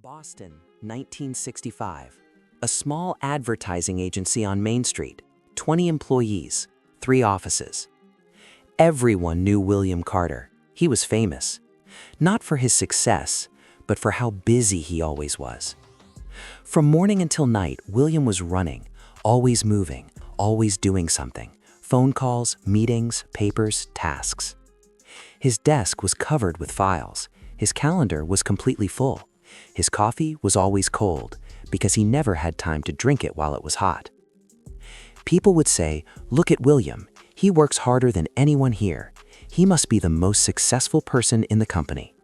Boston, 1965. A small advertising agency on Main Street, 20 employees, 3 offices. Everyone knew William Carter. He was famous, not for his success, but for how busy he always was. From morning until night, William was running, always moving, always doing something. Phone calls, meetings, papers, tasks. His desk was covered with files. His calendar was completely full. His coffee was always cold because he never had time to drink it while it was hot. People would say, "Look at William. He works harder than anyone here. He must be the most successful person in the company."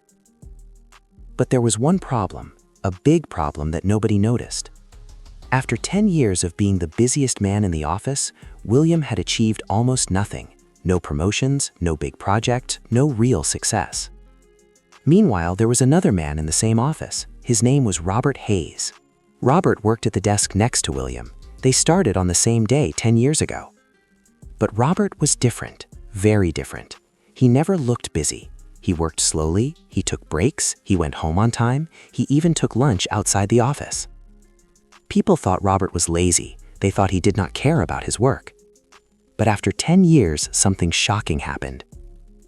But there was one problem, a big problem that nobody noticed. After 10 years of being the busiest man in the office, William had achieved almost nothing. No promotions, no big project, no real success. Meanwhile, there was another man in the same office. His name was Robert Hayes. Robert worked at the desk next to William. They started on the same day 10 years ago. But Robert was different, very different. He never looked busy. He worked slowly, he took breaks, he went home on time, he even took lunch outside the office. People thought Robert was lazy. They thought he did not care about his work. But after 10 years, something shocking happened.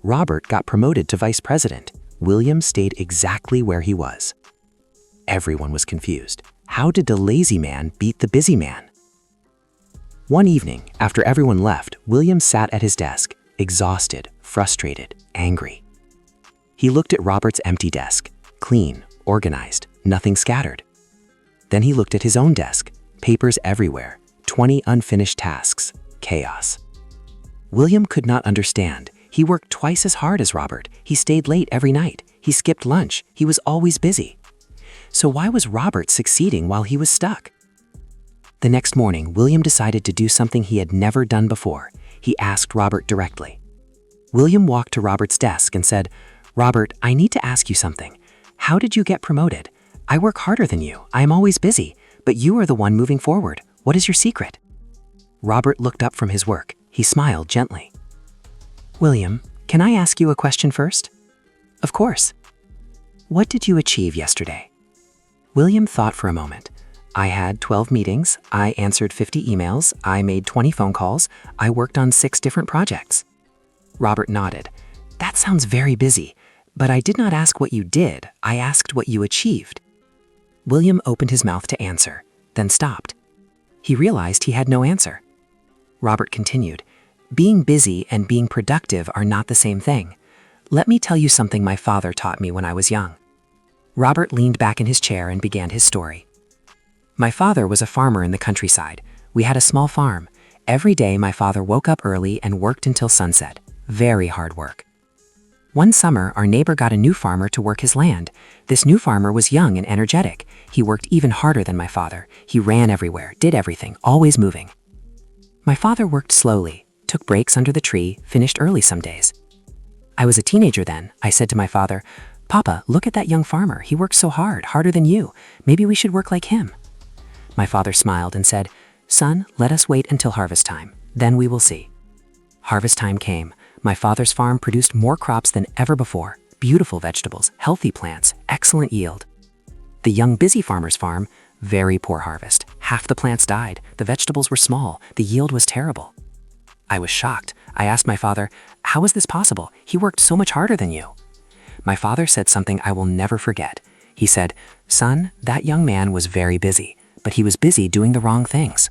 Robert got promoted to vice president. William stayed exactly where he was. Everyone was confused. How did the lazy man beat the busy man? One evening, after everyone left, William sat at his desk, exhausted, frustrated, angry. He looked at Robert's empty desk, clean, organized, nothing scattered. Then he looked at his own desk, papers everywhere, 20 unfinished tasks, chaos. William could not understand. He worked twice as hard as Robert. He stayed late every night. He skipped lunch. He was always busy. So why was Robert succeeding while he was stuck? The next morning, William decided to do something he had never done before. He asked Robert directly. William walked to Robert's desk and said, "Robert, I need to ask you something. How did you get promoted? I work harder than you. I am always busy, but you are the one moving forward. What is your secret?" Robert looked up from his work. He smiled gently. "William, can I ask you a question first?" "Of course." "What did you achieve yesterday?" William thought for a moment. "I had 12 meetings, I answered 50 emails, I made 20 phone calls, I worked on 6 different projects." Robert nodded. "That sounds very busy, but I did not ask what you did, I asked what you achieved." William opened his mouth to answer, then stopped. He realized he had no answer. Robert continued, "Being busy and being productive are not the same thing. Let me tell you something my father taught me when I was young." Robert leaned back in his chair and began his story. "My father was a farmer in the countryside. We had a small farm. Every day my father woke up early and worked until sunset. Very hard work. One summer, our neighbor got a new farmer to work his land. This new farmer was young and energetic. He worked even harder than my father. He ran everywhere, did everything, always moving. My father worked slowly, took breaks under the tree, finished early some days. I was a teenager then. I said to my father, 'Papa, look at that young farmer. He works so hard, harder than you. Maybe we should work like him.' My father smiled and said, 'Son, let us wait until harvest time. Then we will see.' Harvest time came. My father's farm produced more crops than ever before. Beautiful vegetables, healthy plants, excellent yield. The young busy farmer's farm, very poor harvest. Half the plants died. The vegetables were small. The yield was terrible. I was shocked. I asked my father, 'How is this possible? He worked so much harder than you.' My father said something I will never forget. He said, 'Son, that young man was very busy, but he was busy doing the wrong things.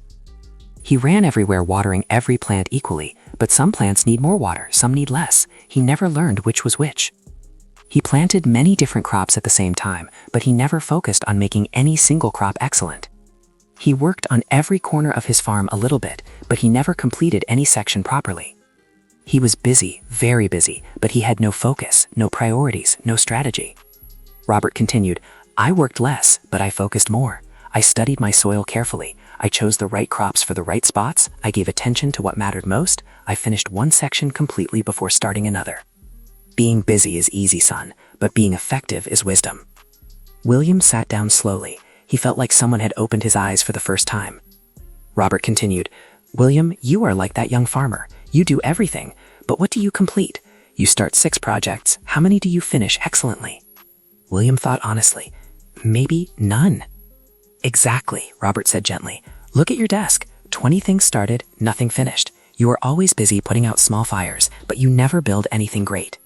He ran everywhere watering every plant equally, but some plants need more water, some need less. He never learned which was which. He planted many different crops at the same time, but he never focused on making any single crop excellent. He worked on every corner of his farm a little bit, but he never completed any section properly. He was busy, very busy, but he had no focus, no priorities, no strategy." Robert continued, "I worked less, but I focused more. I studied my soil carefully. I chose the right crops for the right spots. I gave attention to what mattered most. I finished one section completely before starting another. Being busy is easy, son, but being effective is wisdom." William sat down slowly. He felt like someone had opened his eyes for the first time. Robert continued, "William, you are like that young farmer. You do everything, but what do you complete? You start 6 projects. How many do you finish excellently?" William thought honestly, maybe none. Exactly, Robert said gently. Look at your desk. 20 things started, nothing finished. You are always busy putting out small fires, but you never build anything great.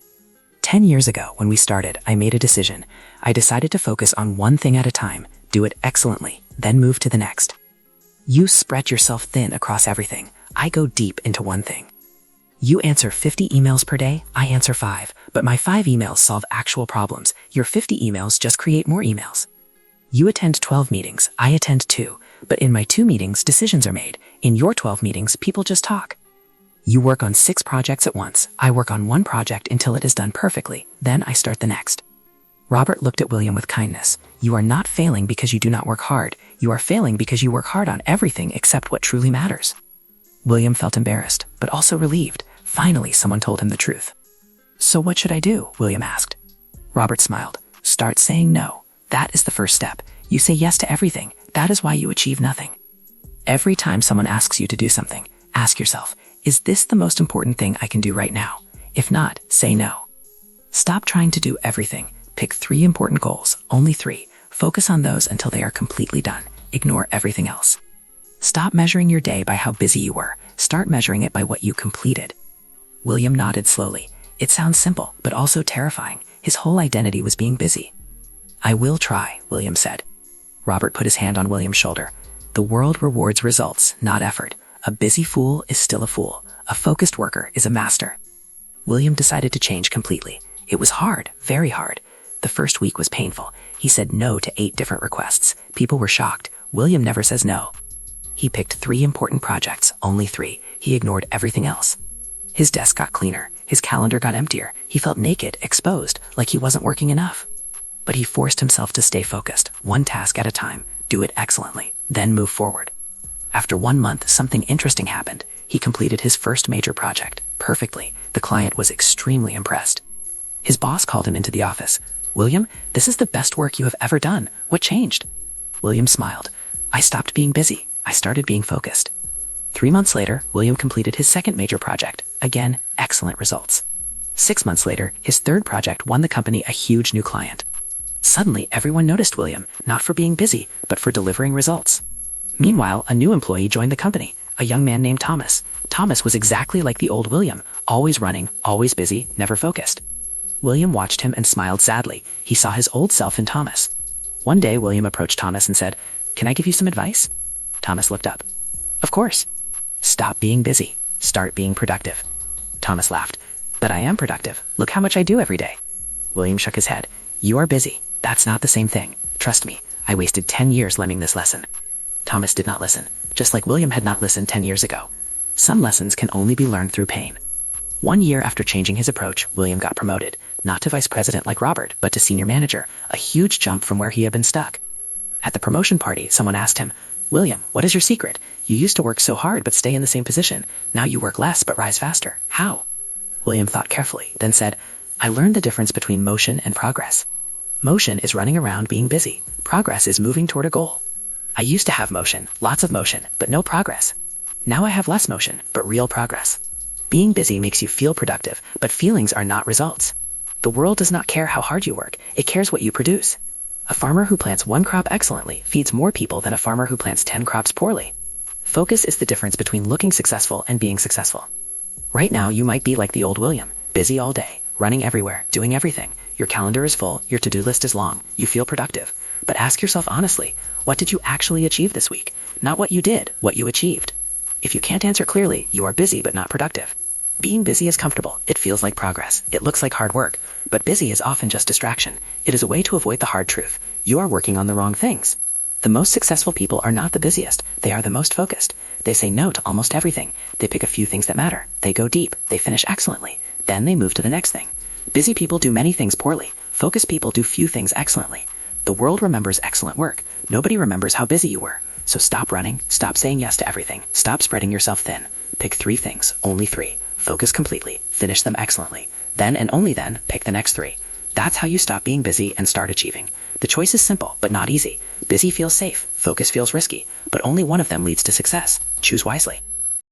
10 years ago, when we started, I made a decision. I decided to focus on one thing at a time, do it excellently, then move to the next. You spread yourself thin across everything. I go deep into one thing. You answer 50 emails per day, I answer 5, but my 5 emails solve actual problems. Your 50 emails just create more emails. You attend 12 meetings, I attend 2, but in my 2 meetings, decisions are made. In your 12 meetings, people just talk. You work on 6 projects at once. I work on one project until it is done perfectly. Then I start the next. Robert looked at William with kindness. You are not failing because you do not work hard. You are failing because you work hard on everything except what truly matters. William felt embarrassed, but also relieved. Finally, someone told him the truth. So what should I do? William asked. Robert smiled. Start saying no. That is the first step. You say yes to everything. That is why you achieve nothing. Every time someone asks you to do something, ask yourself, is this the most important thing I can do right now? If not, say no. Stop trying to do everything. Pick 3 important goals, only 3. Focus on those until they are completely done. Ignore everything else. Stop measuring your day by how busy you were. Start measuring it by what you completed. William nodded slowly. It sounds simple, but also terrifying. His whole identity was being busy. I will try, William said. Robert put his hand on William's shoulder. The world rewards results, not effort. A busy fool is still a fool. A focused worker is a master. William decided to change completely. It was hard, very hard. The first week was painful. He said no to 8 different requests. People were shocked. William never says no. He picked 3 important projects, only 3. He ignored everything else. His desk got cleaner. His calendar got emptier. He felt naked, exposed, like he wasn't working enough. But he forced himself to stay focused, one task at a time, do it excellently, then move forward. After 1 month, something interesting happened. He completed his first major project, perfectly. The client was extremely impressed. His boss called him into the office. William, this is the best work you have ever done. What changed? William smiled. I stopped being busy. I started being focused. 3 months later, William completed his second major project. Again, excellent results. 6 months later, his third project won the company a huge new client. Suddenly, everyone noticed William, not for being busy, but for delivering results. Meanwhile, a new employee joined the company, a young man named Thomas. Thomas was exactly like the old William, always running, always busy, never focused. William watched him and smiled sadly. He saw his old self in Thomas. One day, William approached Thomas and said, "Can I give you some advice?" Thomas looked up. "Of course." "Stop being busy. Start being productive." Thomas laughed. "But I am productive. Look how much I do every day." William shook his head. "You are busy. That's not the same thing. Trust me, I wasted 10 years learning this lesson." Thomas did not listen, just like William had not listened 10 years ago. Some lessons can only be learned through pain. 1 year after changing his approach, William got promoted, not to vice president like Robert, but to senior manager, a huge jump from where he had been stuck. At the promotion party, someone asked him, "William, what is your secret? You used to work so hard but stay in the same position. Now you work less but rise faster. How?" William thought carefully, then said, "I learned the difference between motion and progress. Motion is running around being busy. Progress is moving toward a goal. I used to have motion, lots of motion, but no progress. Now I have less motion, but real progress. Being busy makes you feel productive, but feelings are not results. The world does not care how hard you work. It cares what you produce. A farmer who plants 1 crop excellently feeds more people than a farmer who plants 10 crops poorly. Focus is the difference between looking successful and being successful. Right now, you might be like the old William, busy all day, running everywhere, doing everything. Your calendar is full, your to-do list is long, you feel productive. But ask yourself honestly, what did you actually achieve this week? Not what you did, what you achieved. If you can't answer clearly, you are busy but not productive. Being busy is comfortable. It feels like progress. It looks like hard work. But busy is often just distraction. It is a way to avoid the hard truth. You are working on the wrong things. The most successful people are not the busiest. They are the most focused. They say no to almost everything. They pick a few things that matter. They go deep. They finish excellently. Then they move to the next thing. Busy people do many things poorly. Focused people do few things excellently. The world remembers excellent work. Nobody remembers how busy you were. So stop running. Stop saying yes to everything. Stop spreading yourself thin. Pick 3 things, only 3. Focus completely. Finish them excellently. Then and only then, pick the next 3. That's how you stop being busy and start achieving. The choice is simple, but not easy. Busy feels safe. Focus feels risky. But only one of them leads to success. Choose wisely.